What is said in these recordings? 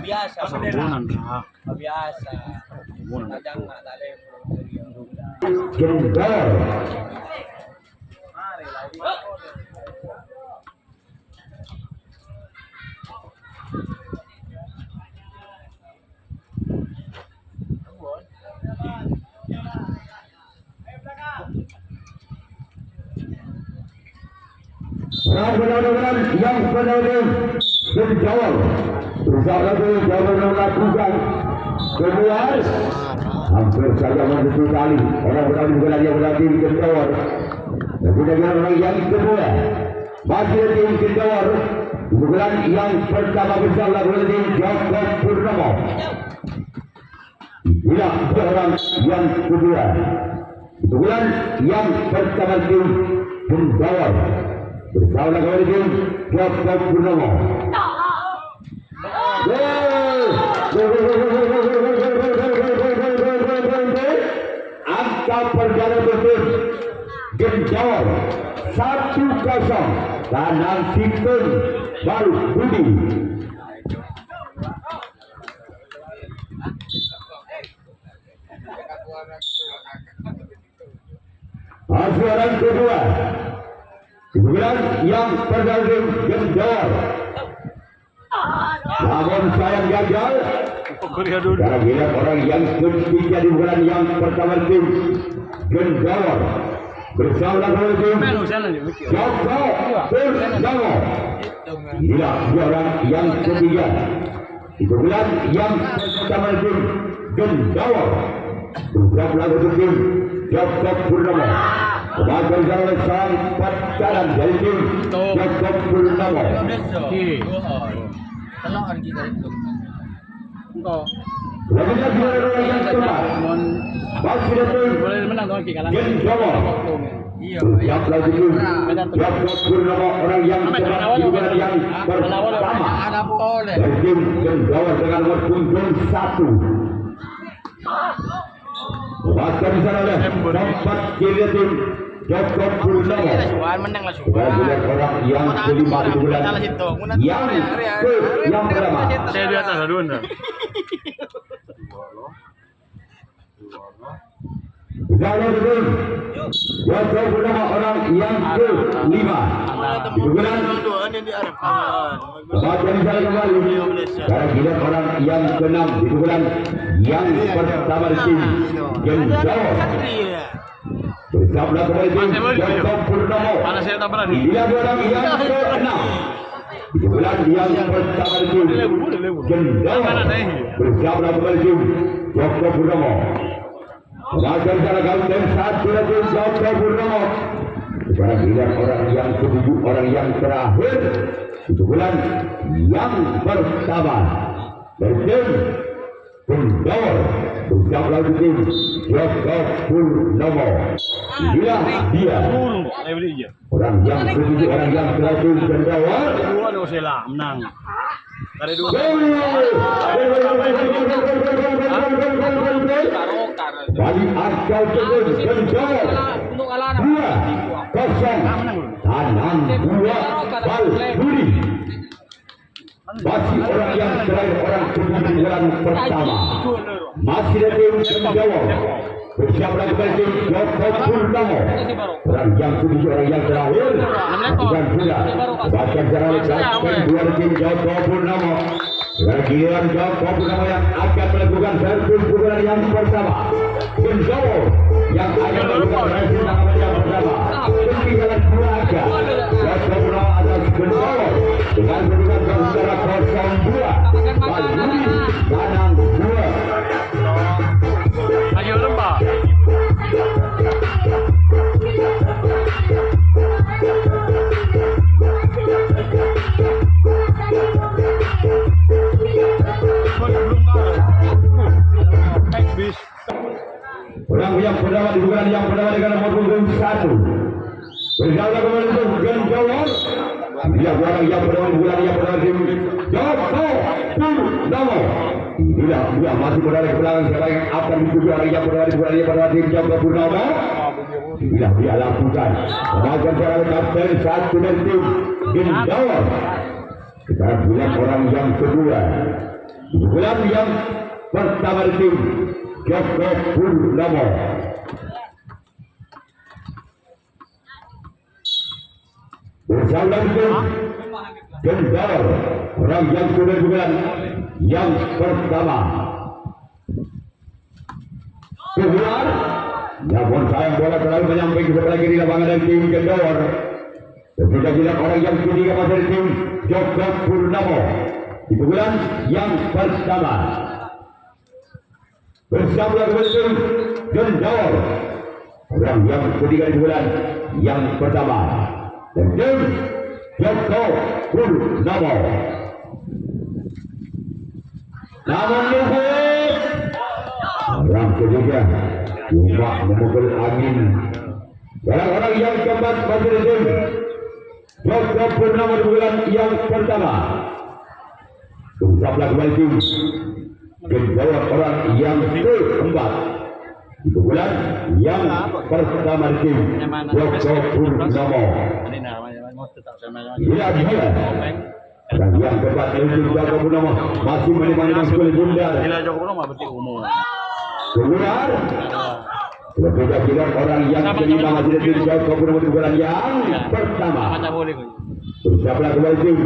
Biasa. Sambunan. Biasa. Kadang nggak tali. Jember. Mari lagi. Benar-benar yang benar-benar menjawab bersama dengan jawaban melakukan keluar hampir saja menyentuh tali orang-orang bukan yang berarti menjawab dan dengan orang yang kedua masih tim kedua bukan yang pertama bersama dengan Jacob Purnomo tidak orang yang kedua bukan yang pertama tim menjawab bersama dengan Jacob Purnomo. Angka perjalanan betul Genjawab 1-0 kanan Simpton baru Budi. Hasil kedua kemudian yang perjalanan Genjawab namun sayang gagal karena bila orang yang ketiga di bulan yang pertama tim Genjawab bersama dengan tim Jacob Purnomo bila orang yang ketiga di bulan yang pertama tim Genjawab bersama dengan tim Jacob Purnomo kebagian jalan sang pataran dari tim Jacob Purnomo. Tenang kita itu. Engkau. Lagunya juara yang keempat. Masih datang. Boleh menang dong kita kalah. Genjawab. Iya. Yang lagi itu. Jacob Purnomo orang yang keempat juga yang pertama. Ada boleh. Tim Genjawab dengan nomor punggung 1. Bahkan di sana ada tempat kiri tim Jacob Purnomo. Menang lah kemudian orang yang kelima di bulan yang pertama. Saya di atas dulu nih. Jalan betul. Jacob Purnomo orang yang kelima di bulan. Bahkan di sana kembali. Karena kita orang yang keenam di bulan yang pertama di tim Genjawab. Bersama kembali Jacob Purnomo. Dia orang yang ke-6 di bulan yang pertama itu Genjawab. Bersama kembali Jacob Purnomo. Bahkan salah gauten satu lagi Jacob Purnomo. Sekarang dia orang yang ke-7 orang yang terakhir di bulan yang pertama dari tim Genjawab. Bersama lagi tim Jacob Purnomo. Dia orang yang ke-7 orang yang terakhir Genjawab. Dua sila menang. Dari dua. Bali Akal Tegun Genjawab 2-0 kanan 2 bal Budi. Masih orang yang terakhir orang ke-7 bulan pertama masih dari Genjawab. Bersama dengan tim Jacob Purnomo orang yang ke-7 orang yang terakhir bukan pula bahkan jalan kedua tim Jacob Purnomo. Giliran Jacob Purnomo yang akan melakukan servis pukulan yang pertama. Genjawab yang akan melakukan servis yang pertama. Gendawar dengan kedudukan secara 0-2. Baluri Danang 2. Ayo lembah. Orang yang pertama dibuka yang pertama dengan nomor punggung 1. Berjalan kembali untuk Gendawar. Dia orang yang pertama dibuka yang pertama tim Joko Purnomo. Dia masih berada di belakang siapa yang akan dituju orang yang pertama dibuka yang pertama tim Joko Purnomo. Dia lakukan melakukan seorang kapten 1 dan tim Gendawar. Sekarang punya orang yang kedua. Bulan yang pertama tim Joko Purnomo. Bersama tim Gendawar orang yang kedua bulan yang pertama. Keluar. Namun sayang bola terlalu menyampai ke sebelah kiri lapangan dan tim Gendawar. Dan sudah bilang orang yang ketiga masih tim Joko Purnomo di bulan yang pertama. Bersama tim Gendawar orang yang ketiga di bulan yang pertama dan tim Joko Purnomo. Namun luhut orang ketiga cuma memukul angin. Orang-orang yang keempat masih tim Joko Purnomo di bulan yang pertama. Bersama kembali tim Gendawar orang yang keempat di bulan yang pertama tim Joko Purnomo. Dia dan yang keempat tim Joko Purnomo masih menemani sekolah bundar. Gila Joko Purnomo berarti umum. Keluar. Sudah orang yang kelima masih tim Joko Purnomo di bulan yang pertama. Bersama kembali tim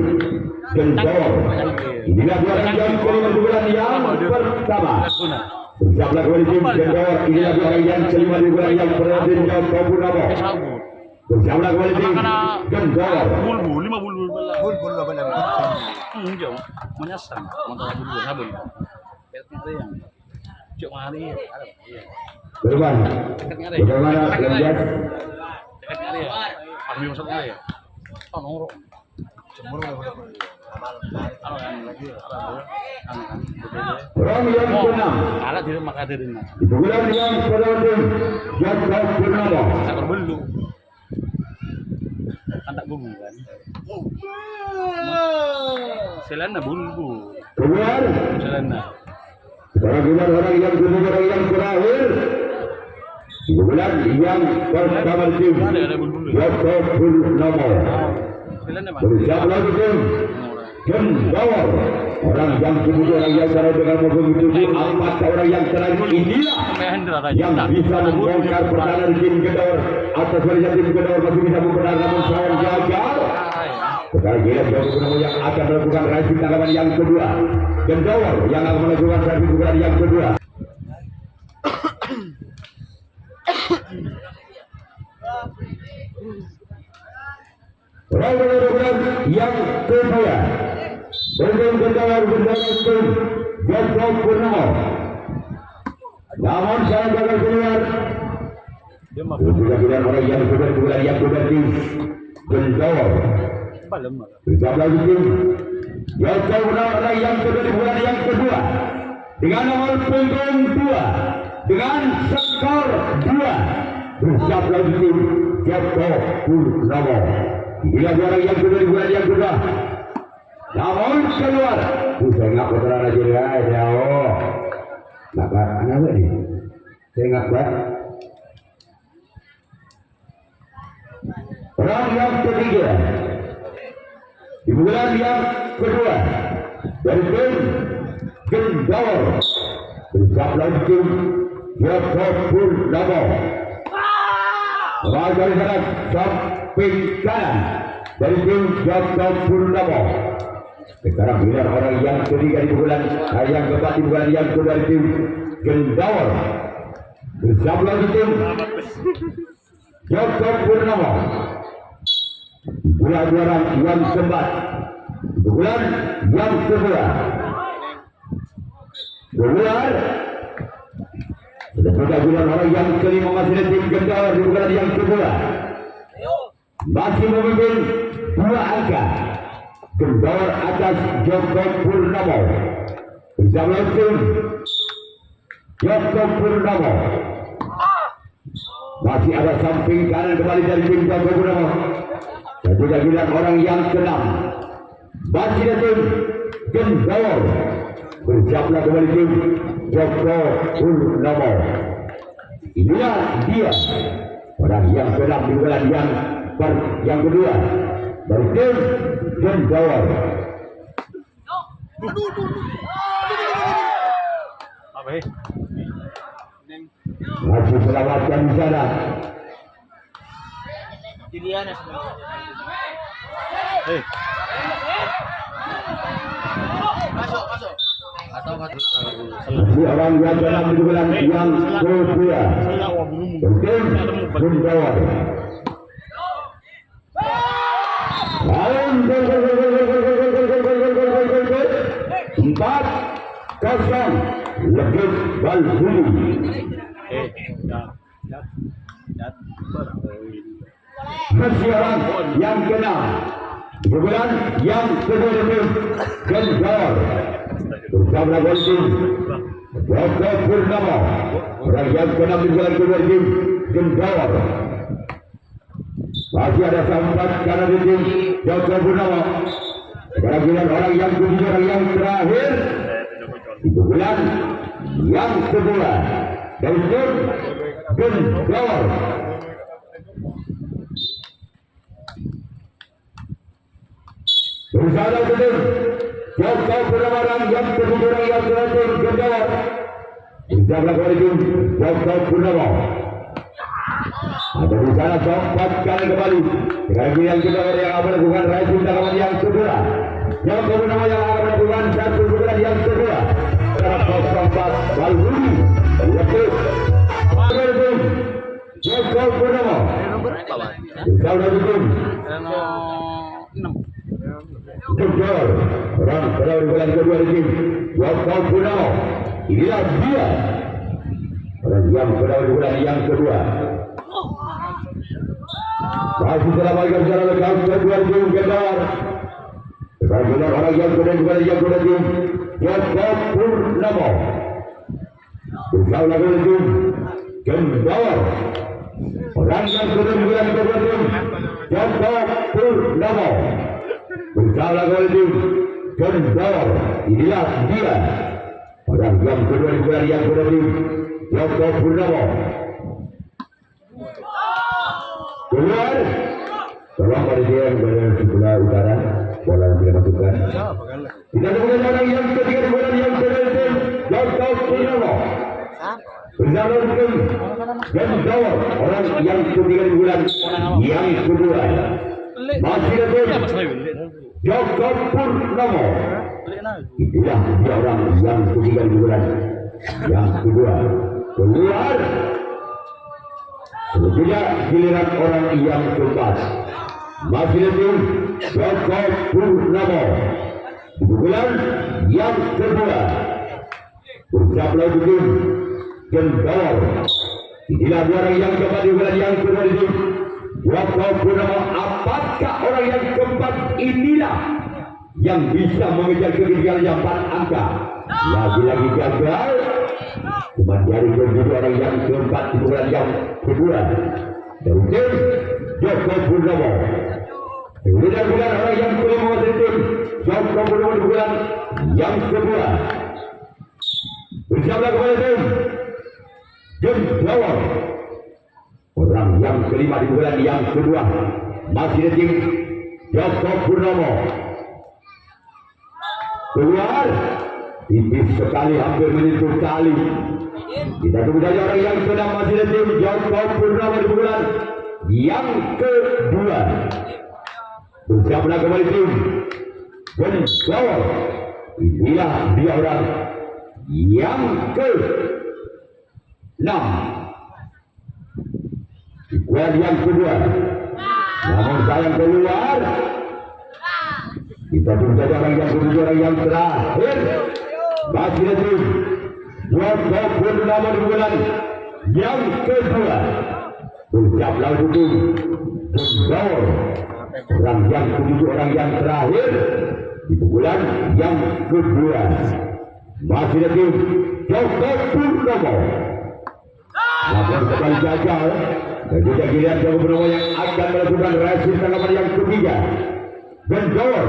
Gendawar. Inilah orang yang kelima di bulan yang pertama. Bersama kembali tim Gendawar. Inilah orang yang kelima di bulan yang pertama tim Joko Purnomo. Bersama kembali tim Gendawar. Bulbul 5 bulbul. Bulbul apa namanya? Jauh. Menyasar. Motor bulbul sabun. Yang cuk mari. Berban. Bagaimana Lenjas? Kami masuk ya. Oh nongkrong. Cemburu Orang yang keenam. Kalah di rumah kaderin. Di bulan yang pertama tim Joko Purnomo. Tak berbelu. Anak bulu kan. Selena bulu. Keluar. Selena. Orang yang kedua orang yang terakhir. Di bulan yang pertama tim Joko Purnomo. Bersama lagi tim Gendawar orang yang kedua orang yang terakhir dengan mobil itu 4 orang yang terakhir inilah yang bisa membongkar pertahanan tim Gendawar. Atas barisan tim Gendawar masih bisa mempertahankan namun sayang gagal. Sekarang gila Joko Purnomo yang akan melakukan racing tanggapan yang kedua. Gendawar yang akan melakukan racing tanggapan yang kedua. Orang yang kedua Benteng Gendawar bersama tim Joko Purnomo. Namun saya gagal keluar. Sudah tidak orang yang kedua bulan yang kedua tim Gendawar. Bersama lagi tim Joko Purnomo yang kedua di bulan yang kedua dengan nomor punggung 2 dengan skor 2. Bersama lagi tim Joko Purnomo. Bila orang yang kedua di bulan yang kedua. Namun keluar. Saya ngap putra aja ya. Oh. Ngap anak ni. Saya ngap buat. Orang yang ketiga. Di bulan yang kedua. Dari tim Gendawar. Bersama tim Joko Purnomo. Raja di sana samping kanan dari tim Joko Purnomo. Sekarang bila orang yang ketiga di bulan yang keempat di bulan yang kedua dari tim Gendawar. Bersama lagi tim Joko Purnomo. Bulan orang yang keempat, bulan yang kedua, bulan sudah bulan orang yang kelima masih tim Kendor di bulan yang kedua, masih memimpin 2 angka. Kendor atas Joko Purnomo, bersama tim Joko Purnomo. Masih ada samping kanan kembali dari tim Joko Purnomo. Dan sudah bilang orang yang ke-6 masih ada tim Kendor, bersama kembali tim Joko Purnomo. Inilah dia orang yang ke-6 di bulan yang kedua dari tim Kendor. Masih selamatkan di sana. Masuk. Atau Masih orang yang dalam di bulan yang kedua dari tim Kendor. Lawan 4-0 Legit Balbuli. Masih orang yang kena di bulan yang kedua tim Kendor bersama tim Joko Purnomo. Orang yang kena di bulan kedua tim Kendor. Masih ada sambat karena di tim Joko Purnomo. Sekarang orang yang kedua, orang yang terakhir di bulan yang kedua dari tim Kendor. Bersama tim Joko Purnomo orang yang kedua, orang yang terakhir Kendor. Bersama tim Joko Purnomo. Ada di sana sempat kali kembali dengan yang kedua yang akan melakukan raih dalam yang kedua. Joko Purnomo yang akan melakukan satu pukulan yang kedua. 0-4 Balbuli. Legit Balbuli. Joko Purnomo. Bersama tim Kendor. Orang pada bulan kedua di tim Joko Purnomo. Inilah dia orang yang pada bulan yang kedua. Masih selamatkan secara lengkap kedua tim Kendor. Sekarang orang yang kedua bulan yang kedua tim Joko Purnomo. Bersama tim Kendor. Orang yang kedua bulan kedua tim Joko Purnomo. Bersama tim Kendor. Inilah dia orang yang kedua bulan yang kedua tim Joko Purnomo. Keluar. Tolong pada dia yang berada di sebelah utara. Bola yang tidak masukkan. Kita temukan orang yang ketiga di bulan yang kedua tim Joko Purnomo. Bersama tim Kendor. Orang yang ketiga di bulan yang kedua. Masih ada tim Joko Purnomo. Inilah dia orang yang ketiga di bulan yang kedua. Keluar. Tidak giliran orang yang keempat. Masih ada tim Joko Purnomo di bulan yang kedua. Bersama tim Kendor. Inilah orang yang keempat di bulan yang kedua di tim Joko Purnomo. Apakah orang yang keempat inilah yang bisa mengejar ketinggalan yang 4 angka? Lagi-lagi gagal. Cuma dari kedua orang yang keempat di bulan yang kedua dari tim Joko Purnomo. Kemudian bulan orang yang kelima dari tim Joko Purnomo di bulan yang kedua. Bersama kepada tim Kendor. Orang yang kelima di bulan yang kedua masih di tim Joko Purnomo. Keluar. Tipis sekali, hampir menyentuh tali. Kita tunggu saja orang yang sedang masih di tim Joko Purnomo di bulan yang kedua. Bersama kembali tim Kendor. Inilah dia orang yang ke-6 di bulan yang kedua. Namun sayang keluar. Kita tunggu saja orang yang kedua, orang yang terakhir. Masih ada Joko Purnama di bulan yang kedua. Bersiap lalu itu Kendor. Orang yang kedua, orang yang terakhir di bulan yang kedua. Masih ada Joko Purnama. Namun kembali gagal. Dan juga giliran Joko Purnama yang akan melakukan resist tanggapan yang ketiga. Kendor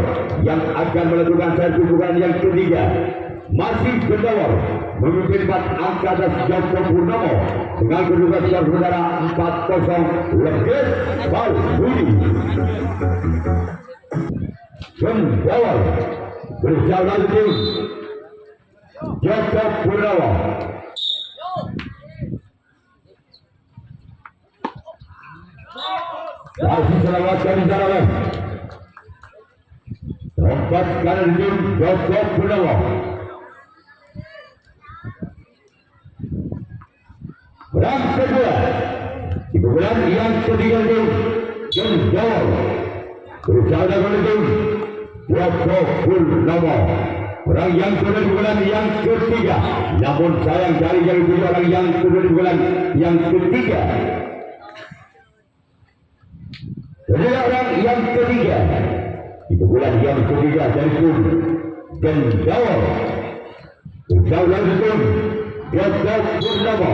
yang akan melakukan servis pukulan yang ketiga. Masih Kendor memimpin 4 angka atas Joko Purnama dengan kedudukan skor saudara 4-0 lebih Budi. Kendor berjalan tim Joko Purnama. Masih selamatkan di sana. Tempat kanan tim Joko Purnama. Perang kedua di bulan yang ketiga tim Kendor berusaha dengan tim Joko Purnama. Perang yang kedua di bulan yang ketiga. Namun sayang dari orang yang kedua di bulan yang ketiga. Jadi orang yang ketiga di bulan yang ketiga dari tim Kendor berusaha dengan tim Joko Purnama.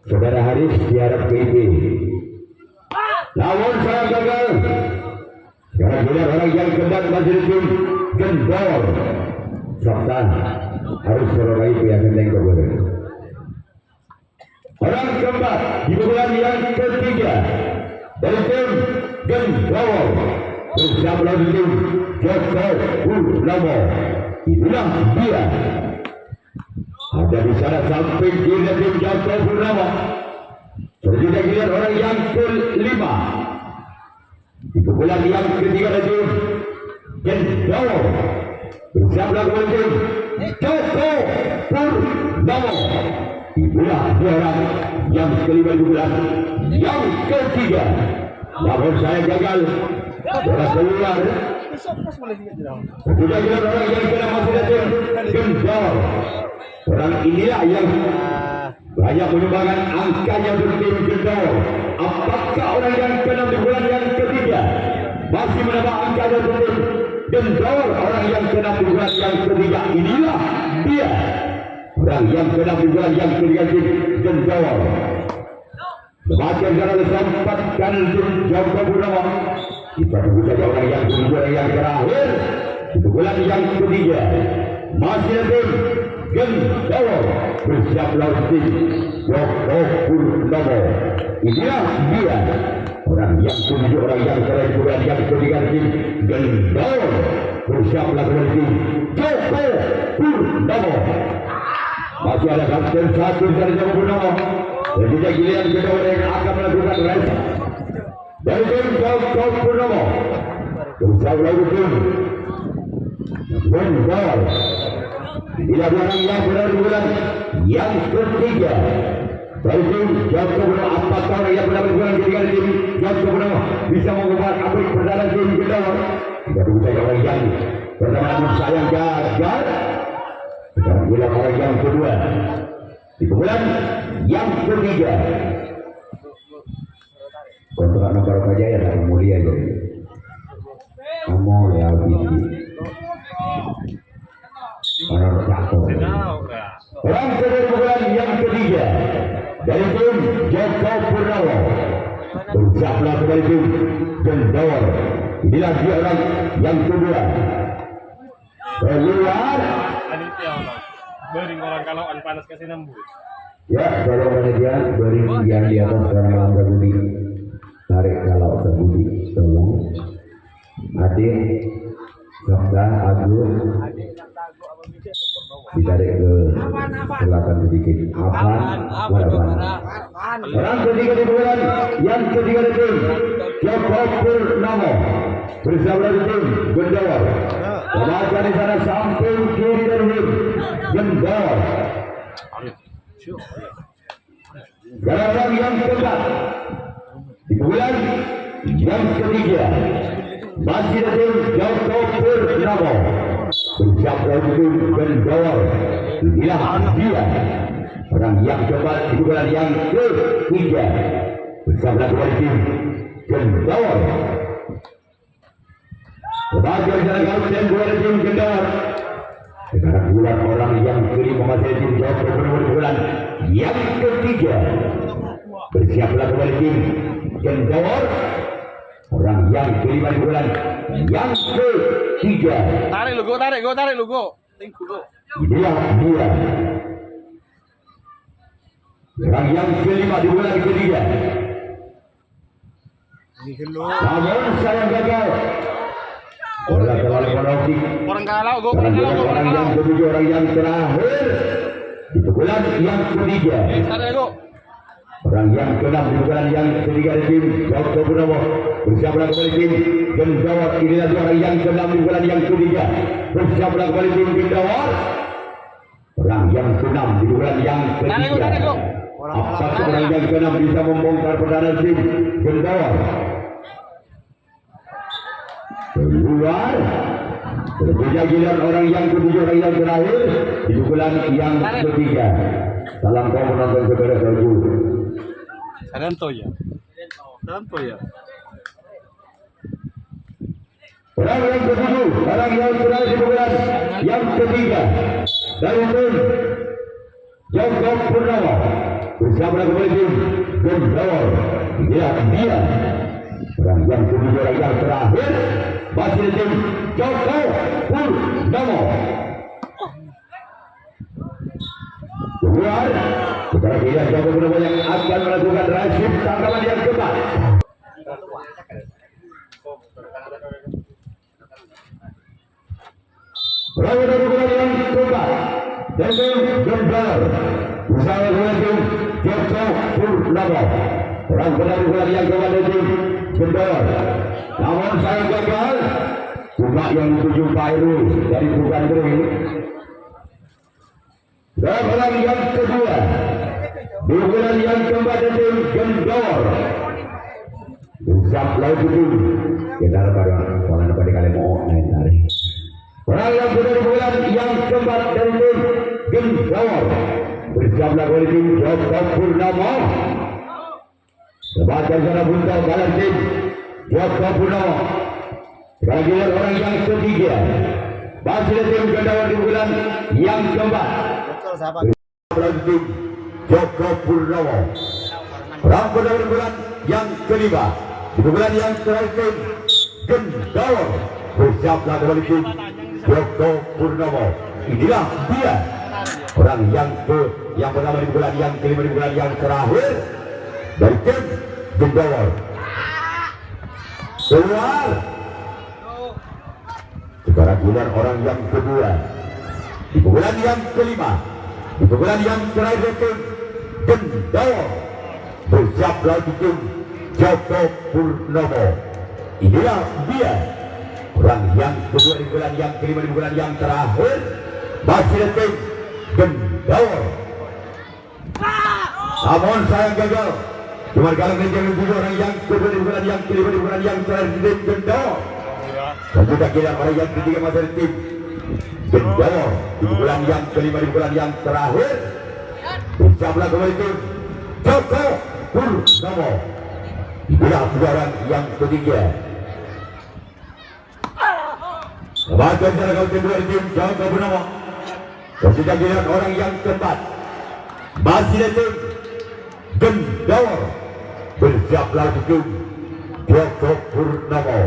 Saudara Haris diharap PB. Namun saya gagal. Sekarang bila orang yang keempat masih tim Kendor. Sabtan harus merorai pihak yang keboleh. Orang keempat di bulan yang ketiga dari tim Kendor bersama lawan tim Joko Purnama. Inilah dia. Ada di sana samping kiri tim Joko Purnama. Selanjutnya giliran orang yang kelima di bulan yang ketiga dari tim Kendor bersama lawan tim Joko Purnama. Inilah dia orang yang kelima di bulan yang ketiga. Namun saya gagal. Orang keluar. Sudah giliran orang yang kena masih datang Kendor. Orang inilah yang banyak menyumbangkan angkanya untuk tim Kendor. Apakah orang yang kena di bulan yang ketiga masih menambah angkanya untuk tim Kendor? Orang yang kena di bulan yang ketiga inilah dia. Orang yang kena di bulan yang ketiga tim Kendor. Semakin jalan sempat kanan tim Joko Purnama. Kita tunggu saja orang yang kedua yang terakhir di bulan yang ketiga. Masih ada Kendor bersiap lawan tim Joko Purnama. Inilah dia orang yang kedua, orang yang terakhir bulan yang ketiga tim Kendor bersiap lawan tim Joko Purnama. Masih ada kapten satu dari Joko Purnama. Dan juga giliran kedua yang akan melakukan race dari tim Joko Purnama. Bersiap lawan tim Kendor. Bila orang yang benar bulan yang ketiga dari tim Joko Purnama. Apakah orang yang benar bulan ketiga tim Joko Purnama bisa mengubah aplik perjalanan tim Kendor? Kita tunggu saja orang yang pertama. Namun sayang gagal. Sekarang bila orang yang kedua di bulan yang ketiga. Kontrak nomor Kajaya dari mulia jadi kamu ya bini orang jatuh. Orang kedua bulan yang ketiga dari tim Joko Purnama. Bersiaplah dari tim Kendor. Inilah dia orang yang kedua. Keluar. Bering orang kalau panas kasih nembus. Ya, kalau dia bering yang di atas karena langgar budi. Tarik kalau sebudi. Tolong. Adik. Sabda Agung. Ditarik ke selatan sedikit. Apaan? Orang ketiga di bulan yang ketiga di tim Joko Purnama bersama di tim Kendor. Kemudian di sana samping kiri dari tim Kendor. Sekarang yang keempat di bulan yang ketiga masih ada Joko Purnamo bersiap lagi Gendawar. Inilah dia orang yang coba di bulan yang ketiga bersama tim Gendawar. Sebagai jalan dan dua tim Gendawar. Sekarang bulan orang yang kelima masih tim Joko Purnamo di bulan yang ketiga bersiaplah kembali tim Gendawar. Orang yang kelima di bulan yang ketiga. Tarik lu, go. Tengku go. Inilah dia. Orang yang kelima di bulan ketiga. Namun saya gagal. Orang terlalu menokik. Orang kalau go. Orang yang ketujuh, orang yang terakhir di bulan yang ketiga. Tarik go. Orang yang keenam di bulan yang ketiga di tim Joko Purnamo bersiaplah kembali tim Gendawar. Inilah orang yang keenam di bulan yang ketiga bersiaplah kembali tim Gendawar. Orang yang keenam di bulan yang ketiga. Apakah orang yang keenam bisa membongkar pertahanan tim Gendawar? Keluar. Berikutnya giliran orang yang ketujuh, orang yang terakhir di bulan yang ketiga. Salam kau menonton saudara-saudaraku. Saranto ya. Orang yang ketujuh, orang yang terakhir di bulan yang ketiga dari tim Joko Purnamo bersama kembali tim Gendawar. Inilah dia orang yang ketujuh, orang yang terakhir masih di tim Joko Purnamo. Keluar. Sekarang dia Joko Purnamo yang akan melakukan rasim tangkapan yang keempat. Lalu dari bulan yang keempat dari Gendawar bersama dengan tim Joko Purnamo. Orang dari bulan yang keempat dari Gendawar. Namun saya gagal. Cuma yang tujuh Pairu dari bukan Dri. Dan orang yang kedua di bulan yang keempat dari Gendawar. Bersama laut itu kita pada orang pada kali mau naik tarik. Orang yang kedua di bulan yang keempat dari Gendawar. Bersama kali tim Joko Purnamo. Sebagai sana buntal kalah tim Joko Purnamo. Sebagai orang yang ketiga masih tim Gendawar di bulan yang keempat. Tim Joko Purnamo. Orang kedua di bulan yang kelima di bulan yang terakhir Gendawar. Bersiaplah kembali tim Joko Purnamo. Inilah dia orang yang pertama di bulan yang kelima di bulan yang terakhir dari tim Gendawar. Keluar. Sekarang giliran orang yang kedua di bulan yang kelima di bulan yang terakhir tim Gendawar. Bersiaplah tim Joko Purnamo. Inilah dia orang yang kedua di bulan yang kelima di bulan yang terakhir masih tim Gendawar. Namun saya gagal. Cuma kalau menjadi orang yang kedua di bulan yang kelima di bulan yang terakhir tim Gendawar. Dan juga kira orang yang ketiga masih tim Gendawar di bulan yang kelima di bulan yang terakhir. Bersama kembali tim Joko Purnamo. Inilah orang yang ketiga. Sebagai cara kau kedua tim Joko Purnamo. Ketika giliran orang yang keempat masih tim Gendawar. Bersiaplah tim Joko Purnamo.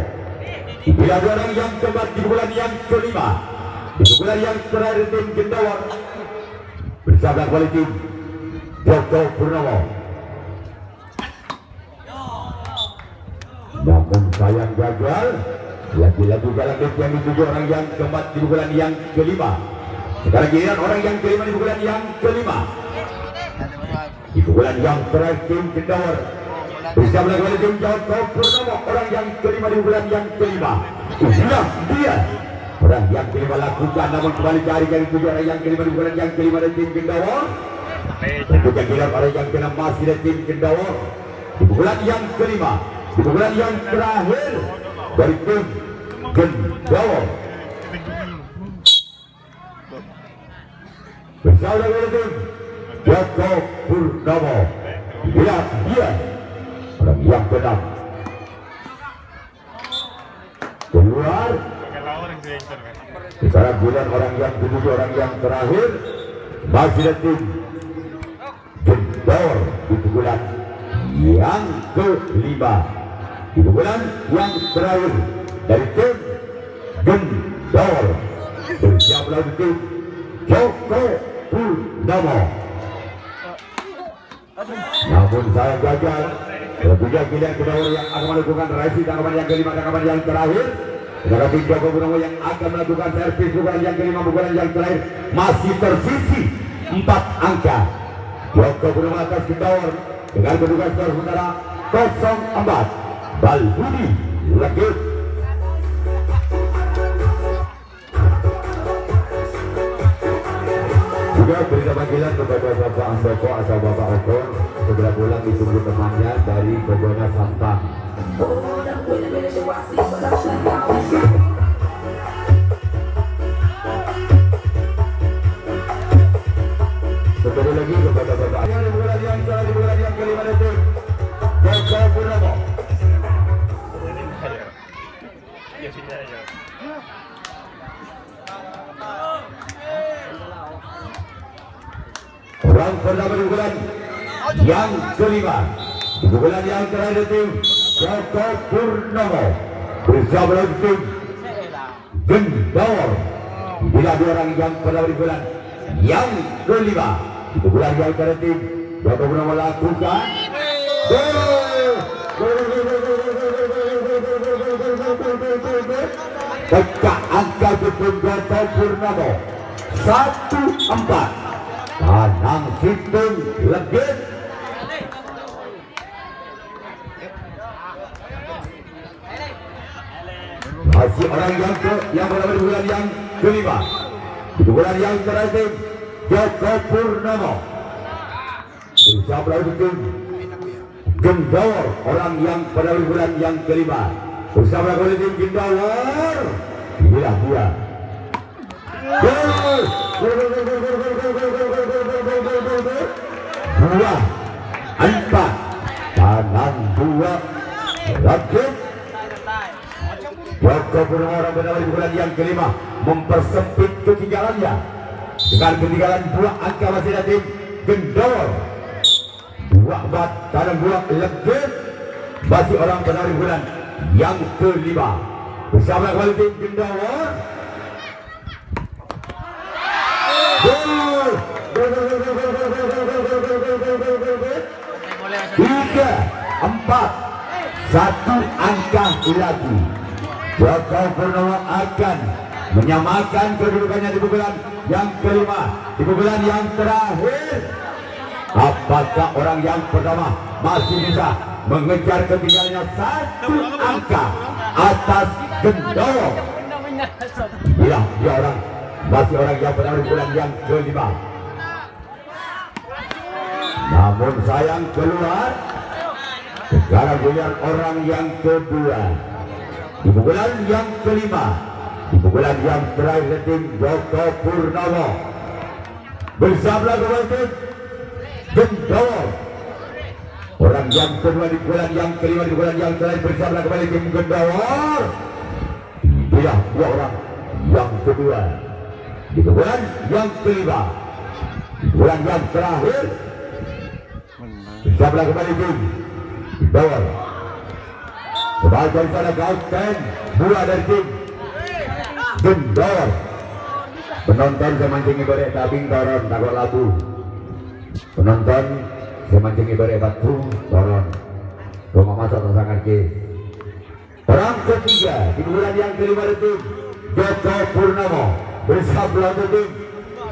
Inilah orang yang keempat di bulan yang kelima di bulan yang terakhir tim Gendawar. Bersama kembali tim Joko Purnamo. Namun sayang gagal. Lagi-lagi dalam yang dituju orang yang keempat di bulan yang kelima. Sekarang giliran orang yang kelima di bulan yang kelima. Di bulan yang terakhir tim Gendawar. Bersama kembali tim Joko Purnamo. Orang yang kelima di bulan yang kelima. Inilah dia orang yang kelima lakukan. Namun kembali cari tujuh orang yang kelima di bulan yang kelima dari tim Gendawar. Berikutnya giliran orang yang keenam masih dari tim Gendawar. Di bulan yang kelima di pukulan yang terakhir dari tim Gendawo. Bersama dengan tim Joko Purnomo. Lihat dia orang yang kedam keluar. Sekarang bulan orang yang ketujuh, orang yang terakhir masih ada tim Gendor di pukulan yang kelima. Di pukulan yang terakhir dari tim Gendor bersiap lawan tim Joko Purnomo. Namun saya gagal. Ketiga pilihan kedua yang akan melakukan raisi tangkapan yang kelima, tangkapan yang terakhir. Sedangkan tim Joko Purnomo yang akan melakukan servis pukulan yang kelima, pukulan yang terakhir masih tersisi 4 angka. Joko Purnomo atas Gendor dengan kedudukan skor sementara 0-4. Balbudi Legit. Juga beri panggilan kepada Bapak Andoko atau Bapak Oko segera pulang ditunggu temannya dari Bogona Sampang. Sekali lagi kepada Bapak yang kelima itu Joko Purnomo. Orang pertama di bulan yang kelima, di bulan yang terakhir tim Joko Purnomo bersama dengan tim Gendor. Bila dua orang yang pertama di bulan yang kelima, di bulan yang terakhir tim Joko Purnomo lakukan pecah angka tim Joko Purnomo 1-4. Panang Situng Legit. Masih orang yang berada di bulan yang kelima. Di bulan yang terakhir Joko Purnomo bersama lawan tim Gendor, orang yang berada di bulan yang kelima bersama lawan tim Gendor. Inilah dia. Gol! 2-4. Panang 2 Legit. Joko Purnomo orang berada di bulan yang kelima mempersempit ketinggalannya dengan ketinggalan 2 angka masih ada tim Gendor. 2-4 Panang 2 Legit. Masih orang berada di bulan yang kelima bersama kembali tim Gendor. Gol! 3-4. 1 angka lagi. Joko Purnomo akan menyamakan kedudukannya di pukulan yang kelima, di pukulan yang terakhir. Apakah orang yang pertama masih bisa mengejar ketinggalannya 1 angka atas Gendor? Ya, dia orang masih orang yang pertama di bulan yang kelima. Namun sayang keluar. Sekarang bulan orang yang kedua di pukulan yang kelima, di pukulan yang terakhir tim Joko Purnomo bersama dengan tim Gendor. Orang yang kedua di bulan yang kelima, di bulan yang terakhir bersama kembali tim Gendor. Dia dua orang yang kedua di bulan yang kelima, di bulan yang terakhir bersama kembali tim Gendor. Sebagai sana kapten bola dari tim Gendor. Penonton semancingi barek tabing toron takut labu. Penonton semancingi barek batu toron rumah masa tersangat ke. Orang ketiga di bulan yang kelima dari tim Joko Purnomo bersama tim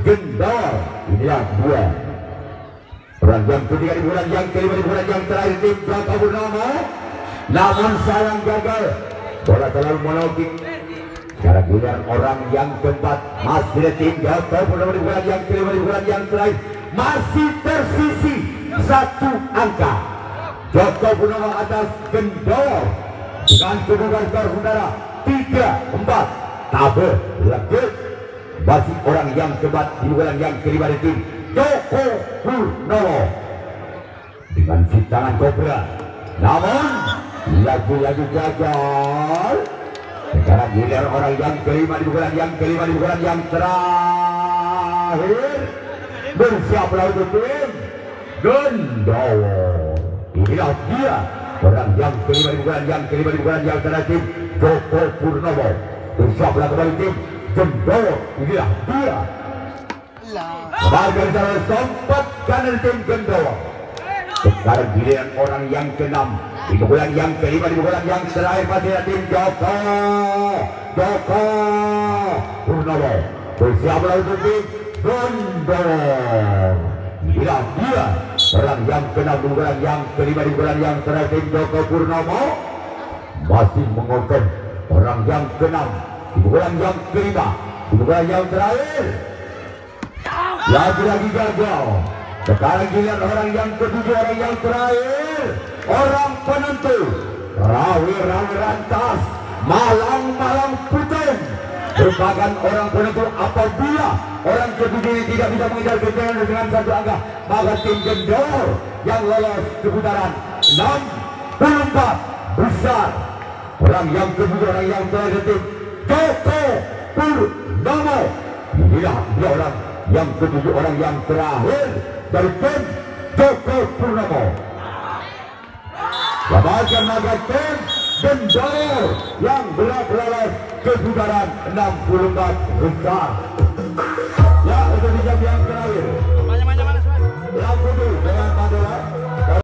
Gendor. Inilah dua orang yang ketiga di bulan yang kelima, di bulan yang terakhir tim Joko Purnomo. Namun sayang gagal, bola terlalu monokik. Sekarang giliran orang yang keempat masih ada tim Joko Purnomo di bulan yang kelima, di bulan yang terakhir masih tersisi 1 angka. Joko Purnomo atas Gendor dengan kedudukan skor saudara 3-4. Tabe lagi masih orang yang kebat di bulan yang kelima di tim Joko Purnomo dengan tangan Cobra, namun lagi-lagi gagal. Sekarang giliran orang yang kelima di bulan yang terakhir. Bersiaplah untuk tim Gendowo. Inilah dia orang yang kelima di bulan yang terakhir Joko Purnomo. Bersiaplah kembali tim Gendowo. Inilah dia. Kembali secara sempat kanan tim Gendowo. Sekarang giliran orang yang ke-6 di bulan yang kelima di bulan yang terakhir masih ada tim Joko Purnomo. Bersiaplah untuk tim Gendowo. Inilah dia orang yang ke-6 di bulan yang kelima di bulan yang terakhir tim Joko Purnomo. Masih mengoper orang yang ke-6 di bulan yang kelima di bulan yang terakhir. Lagi-lagi gagal. Sekarang giliran orang yang ke-7, orang yang terakhir, orang penentu Rawi Rantas Malang Putung merupakan orang penentu. Apabila orang ke-7 ini tidak bisa mengejar kemenangan dengan satu angka, maka tim Gendor yang lolos ke putaran 64 besar. Orang yang ke-7, orang yang terakhir tim Joko Purnomo. Inilah dia orang yang ke-7, orang yang terakhir dari tim Joko Purnomo. Lepaskan naga tim Gendor yang berlolos ke putaran 64 besar.